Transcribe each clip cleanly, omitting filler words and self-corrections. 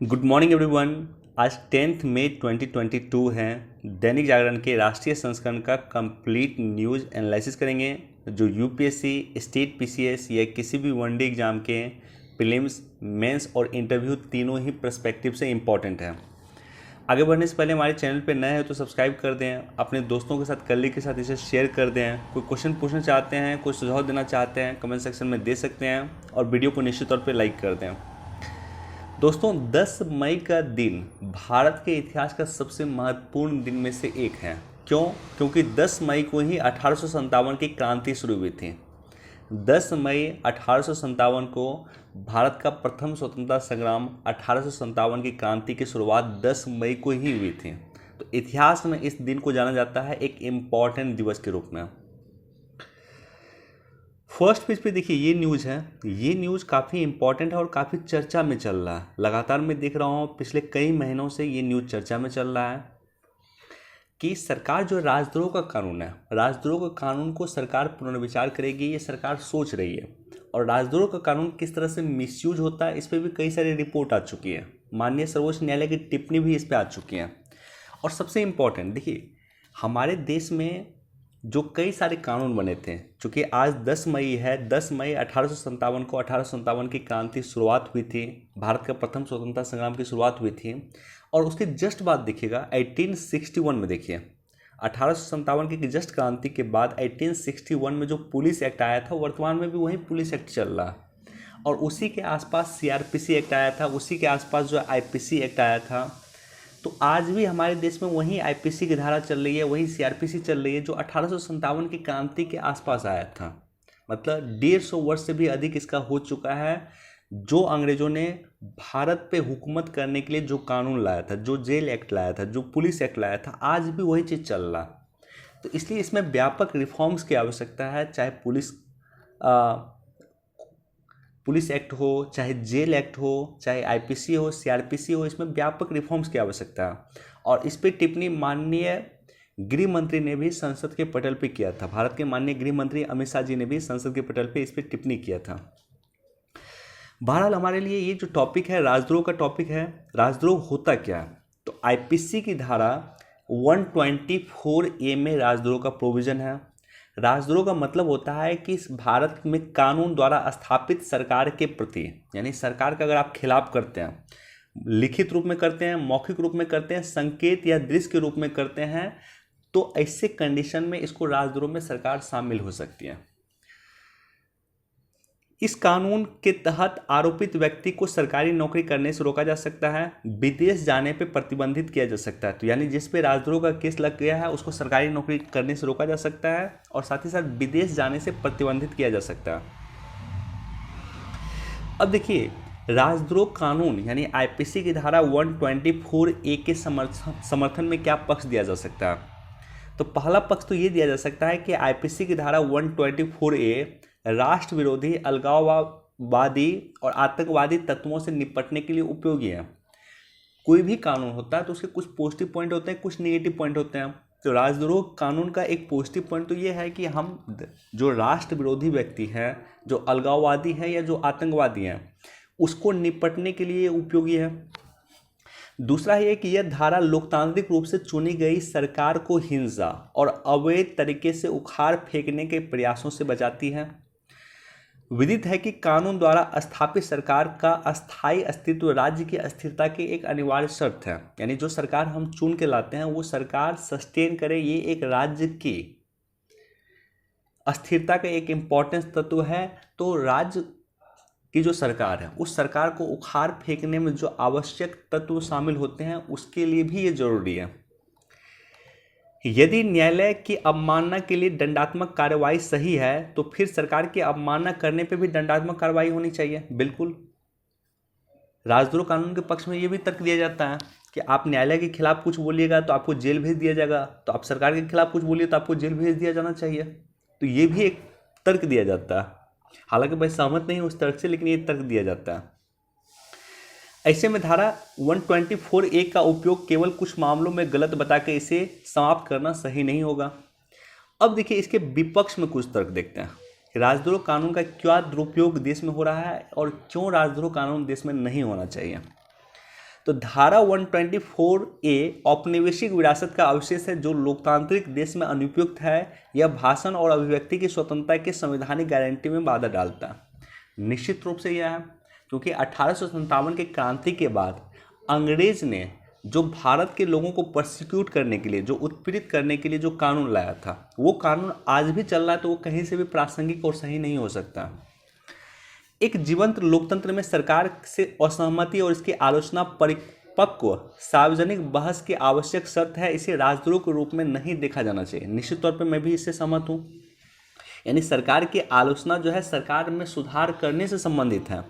Good morning everyone. आज 10 मई 2022 है। दैनिक जागरण के राष्ट्रीय संस्करण का कंप्लीट न्यूज़ एनालिसिस करेंगे जो यूपीएससी, स्टेट पीसीएस या किसी भी वनडे एग्जाम के प्रीलिम्स, मेंस और इंटरव्यू तीनों ही पर्सपेक्टिव से इम्पॉर्टेंट है। आगे बढ़ने से पहले हमारे चैनल पर नए हैं तो सब्सक्राइब कर दें, अपने दोस्तों के साथ, कलीग के साथ इसे शेयर कर दें। कोई क्वेश्चन पूछना चाहते हैं, कोई सुझाव देना चाहते हैं, कमेंट सेक्शन में दे सकते हैं और वीडियो को निश्चित तौर पर लाइक कर दें। दोस्तों, 10 मई का दिन भारत के इतिहास का सबसे महत्वपूर्ण दिन में से एक है। क्यों? क्योंकि 10 मई को ही 1857 की क्रांति शुरू हुई थी। 10 मई 1857 को भारत का प्रथम स्वतंत्रता संग्राम 1857 की क्रांति की शुरुआत 10 मई को ही हुई थी। तो इतिहास में इस दिन को जाना जाता है एक इम्पॉर्टेंट दिवस के रूप में। फर्स्ट पेज पे देखिए ये न्यूज़ है। ये न्यूज़ काफ़ी इंपॉर्टेंट है और काफ़ी चर्चा में चल रहा है। लगातार मैं देख रहा हूँ पिछले कई महीनों से ये न्यूज़ चर्चा में चल रहा है कि सरकार जो राजद्रोह का कानून है, राजद्रोह का कानून को सरकार पुनर्विचार करेगी, ये सरकार सोच रही है। और राजद्रोह का कानून किस तरह से मिसयूज होता है इस पर भी कई सारी रिपोर्ट आ चुकी है। माननीय सर्वोच्च न्यायालय की टिप्पणी भी इस पर आ चुकी है। और सबसे इम्पोर्टेंट देखिए, हमारे देश में जो कई सारे कानून बने थे, चूँकि आज 10 मई है, 10 मई 1857 को 1857 की क्रांति शुरुआत हुई थी, भारत का प्रथम स्वतंत्रता संग्राम की शुरुआत हुई थी। और उसके जस्ट बाद देखिएगा 1861 में, देखिए 1857 की जस्ट क्रांति के बाद 1861 में जो पुलिस एक्ट आया था, वर्तमान में भी वही पुलिस एक्ट चल रहा है। और उसी के आसपास सीआरपीसी एक्ट आया था, उसी के आसपास जो आईपीसी एक्ट आया था। तो आज भी हमारे देश में वही आईपीसी की धारा चल रही है, वही सीआरपीसी चल रही है जो 1857 की क्रांति के आसपास आया था। मतलब 150 वर्ष से भी अधिक इसका हो चुका है। जो अंग्रेजों ने भारत पे हुकूमत करने के लिए जो कानून लाया था, जो जेल एक्ट लाया था, जो पुलिस एक्ट लाया था, आज भी वही चीज़ चल रहा। तो इसलिए इसमें व्यापक रिफॉर्म्स की आवश्यकता है। चाहे पुलिस एक्ट हो, चाहे जेल एक्ट हो, चाहे आईपीसी हो, सीआरपीसी हो, इसमें व्यापक रिफॉर्म्स की आवश्यकता है। और इस पर टिप्पणी माननीय गृह मंत्री ने भी संसद के पटल पे किया था। भारत के माननीय गृह मंत्री अमित शाह जी ने भी संसद के पटल पे इस पर टिप्पणी किया था। बहरहाल हमारे लिए ये जो टॉपिक है, राजद्रोह का टॉपिक है। राजद्रोह होता क्या है? तो आईपीसी की धारा 124A में राजद्रोह का प्रोविजन है। राजद्रोह का मतलब होता है कि भारत में कानून द्वारा स्थापित सरकार के प्रति, यानी सरकार का अगर आप खिलाफ करते हैं, लिखित रूप में करते हैं, मौखिक रूप में करते हैं, संकेत या दृश्य के रूप में करते हैं, तो ऐसे कंडीशन में इसको राजद्रोह में सरकार शामिल हो सकती है। इस कानून के तहत आरोपित व्यक्ति को सरकारी नौकरी करने से रोका जा सकता है, विदेश जाने पर प्रतिबंधित किया जा सकता है। तो यानी जिस पे राजद्रोह का केस लग गया है उसको सरकारी नौकरी करने से रोका जा सकता है और साथ ही साथ विदेश जाने से प्रतिबंधित किया जा सकता है। अब देखिए, राजद्रोह कानून यानी आईपीसी की धारा 124A के समर्थन में क्या पक्ष दिया जा सकता है? तो पहला पक्ष तो ये दिया जा सकता है कि आईपीसी की धारा 124A राष्ट्र विरोधी, अलगाववादी और आतंकवादी तत्वों से निपटने के लिए उपयोगी है। कोई भी कानून होता है तो उसके कुछ पॉजिटिव पॉइंट होते हैं, कुछ नेगेटिव पॉइंट होते हैं। तो राजद्रोह कानून का एक पॉजिटिव पॉइंट तो ये है कि हम जो राष्ट्र विरोधी व्यक्ति हैं, जो अलगाववादी हैं या जो आतंकवादी हैं, उसको निपटने के लिए उपयोगी है। दूसरा ये कि यह धारा लोकतांत्रिक रूप से चुनी गई सरकार को हिंसा और अवैध तरीके से उखाड़ फेंकने के प्रयासों से बचाती है। विदित है कि कानून द्वारा स्थापित सरकार का अस्थायी अस्तित्व राज्य की अस्थिरता की एक अनिवार्य शर्त है। यानी जो सरकार हम चुन के लाते हैं वो सरकार सस्टेन करे, ये एक राज्य की अस्थिरता का एक इम्पॉर्टेंस तत्व है। तो राज्य की जो सरकार है, उस सरकार को उखाड़ फेंकने में जो आवश्यक तत्व शामिल होते हैं उसके लिए भी ये जरूरी है। यदि न्यायालय की अवमानना के लिए दंडात्मक कार्रवाई सही है तो फिर सरकार की अवमानना करने पे भी दंडात्मक कार्रवाई होनी चाहिए। बिल्कुल, राजद्रोह कानून के पक्ष में ये भी तर्क दिया जाता है कि आप न्यायालय के खिलाफ कुछ बोलिएगा तो आपको जेल भेज दिया जाएगा, तो आप सरकार के खिलाफ कुछ बोलिए तो आपको जेल भेज दिया जाना चाहिए। तो ये भी एक तर्क दिया जाता है। हालांकि मैं सहमत नहीं हूँ उस तर्क से, लेकिन ये तर्क दिया जाता है। ऐसे में धारा 124A का उपयोग केवल कुछ मामलों में गलत बता के इसे समाप्त करना सही नहीं होगा। अब देखिए, इसके विपक्ष में कुछ तर्क देखते हैं। राजद्रोह कानून का क्या दुरुपयोग देश में हो रहा है और क्यों राजद्रोह कानून देश में नहीं होना चाहिए। तो धारा 124A औपनिवेशिक विरासत का अवशेष है जो लोकतांत्रिक देश में अनुपयुक्त है। यह भाषण और अभिव्यक्ति की स्वतंत्रता के संवैधानिक गारंटी में बाधा डालता है। निश्चित रूप से यह है क्योंकि 1857 के क्रांति के बाद अंग्रेज ने जो भारत के लोगों को प्रोसिक्यूट करने के लिए, जो उत्पीड़ित करने के लिए जो कानून लाया था, वो कानून आज भी चल रहा है, तो वो कहीं से भी प्रासंगिक और सही नहीं हो सकता। एक जीवंत लोकतंत्र में सरकार से असहमति और इसकी आलोचना परिपक्व सार्वजनिक बहस की आवश्यक शर्त है। इसे राजद्रोह के रूप में नहीं देखा जाना चाहिए। निश्चित तौर पर मैं भी इससे सहमत हूँ। यानी सरकार की आलोचना जो है सरकार में सुधार करने से संबंधित है।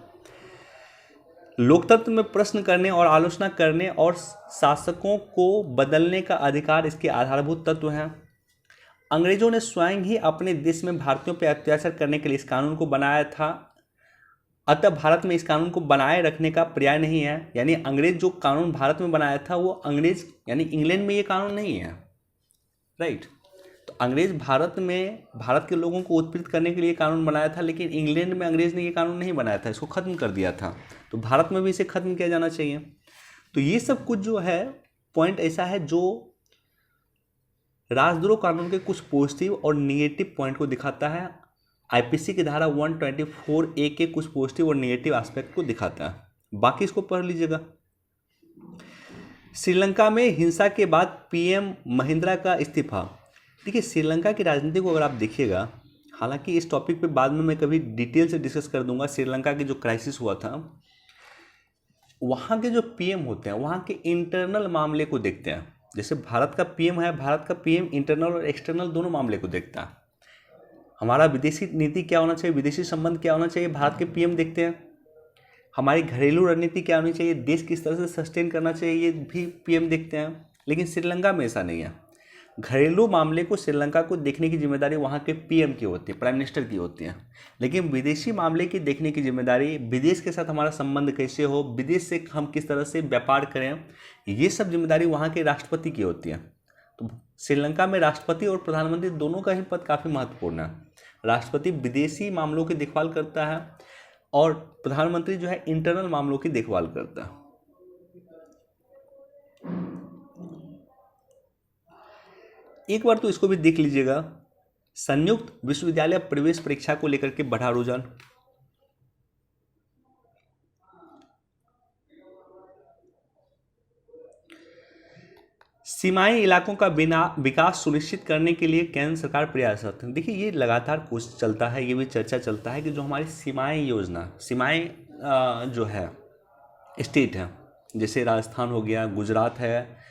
लोकतंत्र में प्रश्न करने और आलोचना करने और शासकों को बदलने का अधिकार इसके आधारभूत तत्व हैं। अंग्रेजों ने स्वयं ही अपने देश में भारतीयों पर अत्याचार करने के लिए इस कानून को बनाया था। अतः भारत में इस कानून को बनाए रखने का पर्याय नहीं है। यानी अंग्रेज जो कानून भारत में बनाया था वो अंग्रेज यानी इंग्लैंड में ये कानून नहीं है, राइट। तो अंग्रेज भारत में भारत के लोगों को उत्पीड़ित करने के लिए कानून बनाया था, लेकिन इंग्लैंड में अंग्रेज ने ये कानून नहीं बनाया था, इसको ख़त्म कर दिया था। तो भारत में भी इसे ख़त्म किया जाना चाहिए। तो ये सब कुछ जो है पॉइंट ऐसा है जो राजद्रोह कानून के कुछ पॉजिटिव और निगेटिव पॉइंट को दिखाता है। आईपीसी की धारा 124A के कुछ पॉजिटिव और निगेटिव एस्पेक्ट को दिखाता है। बाकी इसको पढ़ लीजिएगा। श्रीलंका में हिंसा के बाद पीएम महिंद्रा का इस्तीफा। देखिए, श्रीलंका की राजनीति को अगर आप देखिएगा, हालांकि इस टॉपिक पे बाद में मैं कभी डिटेल से डिस्कस कर दूंगा। श्रीलंका की जो क्राइसिस हुआ था, वहाँ के जो पीएम होते हैं वहाँ के इंटरनल मामले को देखते हैं। जैसे भारत का पीएम है, भारत का पीएम इंटरनल और एक्सटर्नल दोनों मामले को देखता है। हमारा विदेशी नीति क्या होना चाहिए, विदेशी संबंध क्या होना चाहिए, भारत के पीएम देखते हैं। हमारी घरेलू रणनीति क्या होनी चाहिए, देश किस तरह से सस्टेन करना चाहिए, ये भी पीएम देखते हैं। लेकिन श्रीलंका में ऐसा नहीं है। घरेलू मामले को श्रीलंका को देखने की जिम्मेदारी वहाँ के पीएम की होती है, प्राइम मिनिस्टर की होती है। लेकिन विदेशी मामले की देखने की जिम्मेदारी, विदेश के साथ हमारा संबंध कैसे हो, विदेश से हम किस तरह से व्यापार करें, ये सब जिम्मेदारी वहाँ के राष्ट्रपति की होती है। तो श्रीलंका में राष्ट्रपति और प्रधानमंत्री दोनों का ही पद काफ़ी महत्वपूर्ण है। राष्ट्रपति विदेशी मामलों की देखभाल करता है और प्रधानमंत्री जो है इंटरनल मामलों की देखभाल करता है। एक बार तो इसको भी देख लीजिएगा। संयुक्त विश्वविद्यालय प्रवेश परीक्षा को लेकर के बढ़ा रुझान। सीमाई इलाकों का बिना विकास सुनिश्चित करने के लिए केंद्र सरकार प्रयासरत है। देखिए, ये लगातार कुछ चलता है, ये भी चर्चा चलता है कि जो हमारी सीमाई योजना, सीमाई जो है स्टेट है, जैसे राजस्थान हो गया, गुजरात है,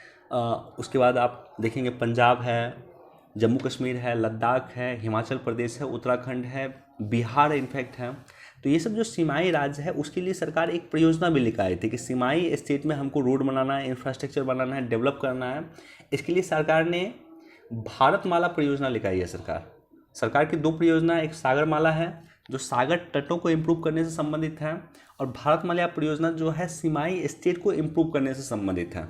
उसके बाद आप देखेंगे पंजाब है, जम्मू कश्मीर है, लद्दाख है, हिमाचल प्रदेश है, उत्तराखंड है, बिहार इनफैक्ट है। तो ये सब जो सीमाई राज्य है उसके लिए सरकार एक परियोजना भी लेकर आई थी कि सीमाई स्टेट में हमको रोड बनाना है, इंफ्रास्ट्रक्चर बनाना है, डेवलप करना है। इसके लिए सरकार ने भारतमाला परियोजना लेकर आई है। सरकार की दो परियोजना, एक सागरमाला है जो सागर तटों को इम्प्रूव करने से संबंधित है, और भारतमाला परियोजना जो है सीमाई स्टेट को इम्प्रूव करने से संबंधित है।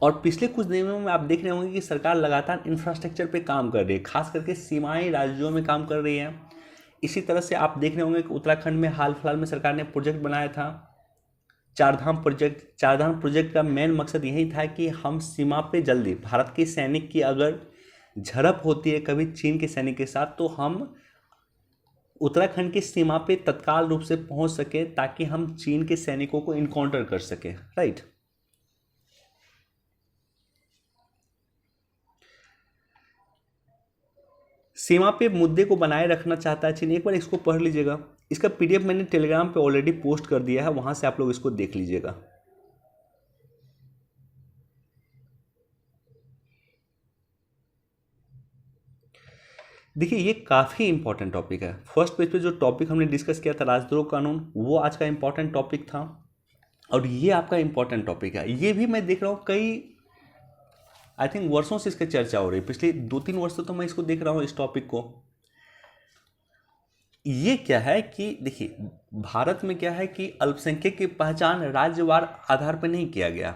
और पिछले कुछ दिनों में आप देख रहे होंगे कि सरकार लगातार इंफ्रास्ट्रक्चर पे काम कर रही है, खास करके सीमाई राज्यों में काम कर रही है। इसी तरह से आप देख रहे होंगे कि उत्तराखंड में हाल फिलहाल में सरकार ने प्रोजेक्ट बनाया था, चारधाम प्रोजेक्ट। चारधाम प्रोजेक्ट का मेन मकसद यही था कि हम सीमा पे जल्दी, भारत के सैनिक की अगर झड़प होती है कभी चीन के सैनिक के साथ, तो हम उत्तराखंड की सीमा पे तत्काल रूप से पहुंच सके ताकि हम चीन के सैनिकों को इनकाउंटर कर सके, राइट। सीमा पे मुद्दे को बनाए रखना चाहता है चीन। एक बार इसको पढ़ लीजिएगा। इसका पीडीएफ मैंने टेलीग्राम पे ऑलरेडी पोस्ट कर दिया है, वहां से आप लोग इसको देख लीजिएगा। देखिए, ये काफ़ी इंपॉर्टेंट टॉपिक है। फर्स्ट पेज पे जो टॉपिक हमने डिस्कस किया था राजद्रोह कानून, वो आज का इंपॉर्टेंट टॉपिक था, और ये आपका इंपॉर्टेंट टॉपिक है। ये भी मैं देख रहा हूँ कई, आई थिंक वर्षों से इसकी चर्चा हो रही है, पिछले 2-3 वर्ष से तो मैं इसको देख रहा हूँ इस टॉपिक को। ये क्या है कि देखिए, भारत में क्या है कि अल्पसंख्यक की पहचान राज्यवार आधार पर नहीं किया गया,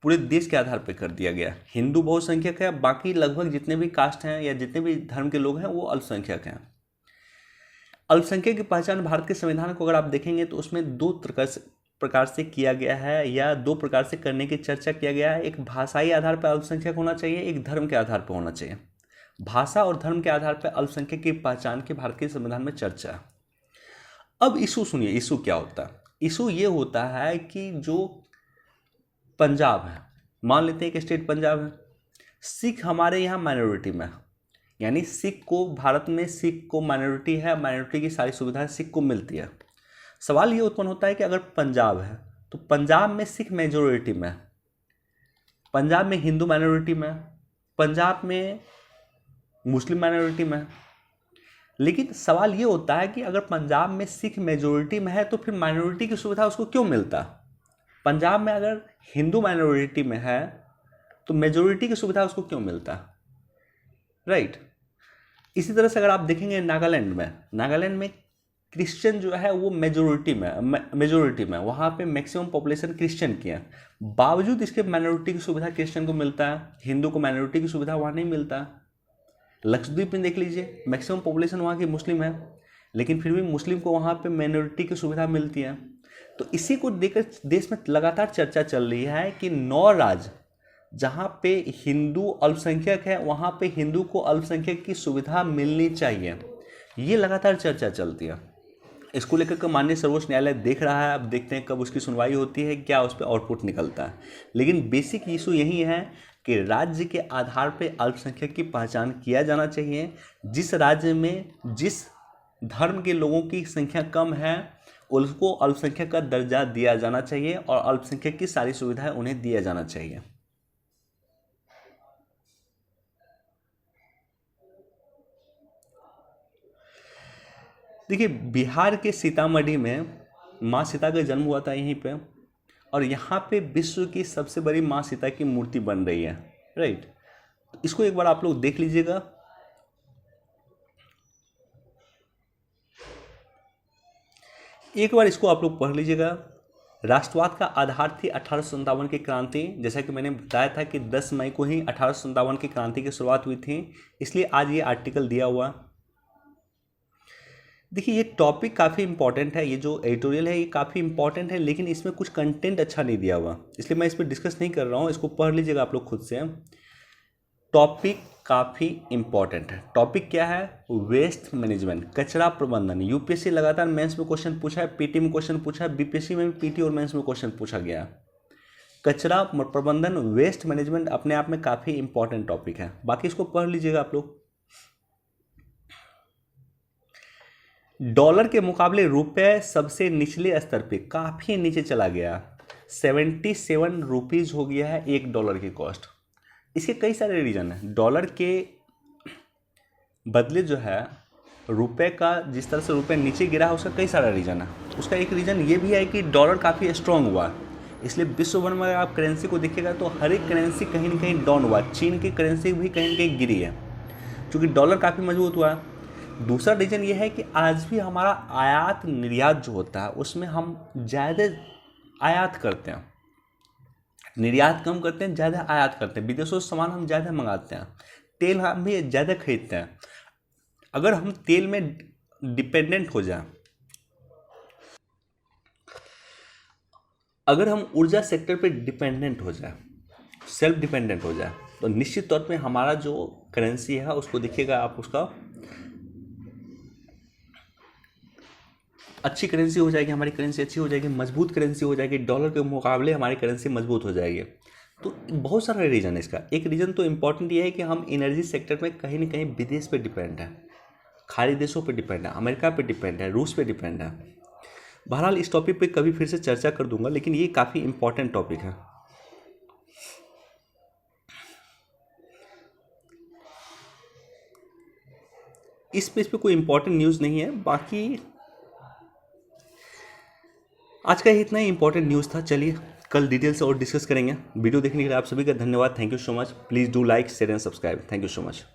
पूरे देश के आधार पर कर दिया गया। हिंदू बहुसंख्यक है, बाकी लगभग जितने भी कास्ट हैं या जितने भी धर्म के लोग हैं वो अल्पसंख्यक हैं। अल्पसंख्यक की पहचान भारत के संविधान को अगर आप देखेंगे तो उसमें दो प्रकार से प्रकार से किया गया है या दो प्रकार से करने की चर्चा किया गया है। एक भाषाई आधार पर अल्पसंख्यक होना चाहिए, एक धर्म के आधार पर होना चाहिए। भाषा और धर्म के आधार पर अल्पसंख्यक की पहचान की भारतीय संविधान में चर्चा है। अब इशू सुनिए, इशू क्या होता है। इशू ये होता है कि जो पंजाब है, मान लेते हैं कि स्टेट पंजाब है, सिख हमारे यहाँ माइनॉरिटी में है, यानी सिख को भारत में सिख को माइनॉरिटी है, माइनॉरिटी की सारी सुविधाएं सिख को मिलती है। सवाल ये उत्पन्न होता है कि अगर पंजाब है तो पंजाब में सिख मेजोरिटी में है, पंजाब में हिंदू माइनॉरिटी में, पंजाब में मुस्लिम माइनॉरिटी में। लेकिन सवाल ये होता है कि अगर पंजाब में सिख मेजोरिटी में है तो फिर माइनॉरिटी की सुविधा उसको क्यों मिलता। पंजाब में अगर हिंदू माइनॉरिटी में है तो मेजोरिटी की सुविधा उसको क्यों मिलता, राइट। इसी तरह से अगर आप देखेंगे नागालैंड में क्रिश्चियन जो है वो मेजोरिटी में वहाँ पे मैक्सिमम पॉपुलेशन क्रिश्चियन की है, बावजूद इसके माइनॉरिटी की सुविधा क्रिश्चियन को मिलता है, हिंदू को माइनॉरिटी की सुविधा वहाँ नहीं मिलता। लक्षद्वीप में देख लीजिए, मैक्सिमम पॉपुलेशन वहाँ की मुस्लिम है, लेकिन फिर भी मुस्लिम को वहाँ पे माइनॉरिटी की सुविधा मिलती है। तो इसी को देखकर देश में लगातार चर्चा चल रही है कि 9 राज्य जहाँ पे हिंदू अल्पसंख्यक है वहाँ पे हिंदू को अल्पसंख्यक की सुविधा मिलनी चाहिए। ये लगातार चर्चा चलती है। इसको लेकर के माननीय सर्वोच्च न्यायालय देख रहा है, अब देखते हैं कब उसकी सुनवाई होती है, क्या उस पर आउटपुट निकलता है। लेकिन बेसिक इशू यही है कि राज्य के आधार पे अल्पसंख्यक की पहचान किया जाना चाहिए। जिस राज्य में जिस धर्म के लोगों की संख्या कम है उसको अल्पसंख्यक का दर्जा दिया जाना चाहिए और अल्पसंख्यक की सारी सुविधाएं उन्हें दिया जाना चाहिए। देखिए, बिहार के सीतामढ़ी में माँ सीता का जन्म हुआ था यहीं पे, और यहाँ पे विश्व की सबसे बड़ी माँ सीता की मूर्ति बन रही है, राइट। तो इसको एक बार आप लोग देख लीजिएगा। एक बार इसको आप लोग पढ़ लीजिएगा। राष्ट्रवाद का आधार थी 1857 की क्रांति। जैसा कि मैंने बताया था कि 10 मई को ही 1857 की क्रांति की शुरुआत हुई थी, इसलिए आज ये आर्टिकल दिया हुआ। देखिए, ये टॉपिक काफ़ी इंपॉर्टेंट है, ये जो एडिटोरियल है ये काफ़ी इंपॉर्टेंट है, लेकिन इसमें कुछ कंटेंट अच्छा नहीं दिया हुआ, इसलिए मैं इस पर डिस्कस नहीं कर रहा हूँ। इसको पढ़ लीजिएगा आप लोग खुद से। टॉपिक काफ़ी इंपॉर्टेंट है। टॉपिक क्या है? वेस्ट मैनेजमेंट, कचरा प्रबंधन। यूपीएससी लगातार मेंस में क्वेश्चन पूछा है, पीटी में क्वेश्चन पूछा है, बीपीएससी में भी पीटी और मेंस में क्वेश्चन पूछा गया। कचरा प्रबंधन, वेस्ट मैनेजमेंट अपने आप में काफ़ी इंपॉर्टेंट टॉपिक है। बाकी इसको पढ़ लीजिएगा आप लोग। डॉलर के मुकाबले रुपए सबसे निचले स्तर पे काफ़ी नीचे चला गया, 77 रुपीज़ हो गया है $1 की कॉस्ट। इसके कई सारे रीज़न हैं। डॉलर के बदले जो है रुपए का, जिस तरह से रुपए नीचे गिरा है उसका कई सारा रीज़न है। उसका एक रीज़न ये भी है कि डॉलर काफ़ी स्ट्रॉन्ग हुआ, इसलिए विश्व भर में आप करेंसी को देखिएगा तो हर एक करेंसी कहीं ना कहीं डाउन हुआ। चीन की करेंसी भी कहीं ना कहीं गिरी है क्योंकि डॉलर काफ़ी मजबूत हुआ है। दूसरा रीज़न ये है कि आज भी हमारा आयात निर्यात जो होता है उसमें हम ज़्यादा आयात करते हैं, निर्यात कम करते हैं, ज़्यादा आयात करते हैं। विदेशों से सामान हम ज़्यादा मंगाते हैं, तेल हम भी ज़्यादा खरीदते हैं। अगर हम तेल में डिपेंडेंट हो जाए, अगर हम ऊर्जा सेक्टर पे डिपेंडेंट हो जाए, सेल्फ डिपेंडेंट हो जाए, तो निश्चित तौर पे हमारा जो करेंसी है उसको देखिएगा आप, उसका अच्छी करेंसी हो जाएगी, हमारी करेंसी अच्छी हो जाएगी, मजबूत करेंसी हो जाएगी, डॉलर के मुकाबले हमारी करेंसी मजबूत हो जाएगी। तो बहुत सारा रीज़न है इसका। एक रीज़न तो इम्पॉर्टेंट ये है कि हम एनर्जी सेक्टर में कहीं ना कहीं विदेश पे डिपेंड है, खाड़ी देशों पे डिपेंड है, अमेरिका पे डिपेंड है, रूस पे डिपेंड है। बहरहाल इस टॉपिक पे कभी फिर से चर्चा कर दूंगा, लेकिन ये काफ़ी इम्पॉर्टेंट टॉपिक है। इस पे कोई इम्पोर्टेंट न्यूज़ नहीं है। बाकी आज का इतना ही इंपॉर्टेंट न्यूज़ था। चलिए कल डिटेल से और डिस्कस करेंगे। वीडियो देखने के लिए आप सभी का धन्यवाद। Thank you so much. Please do like, share and subscribe. Thank you so much.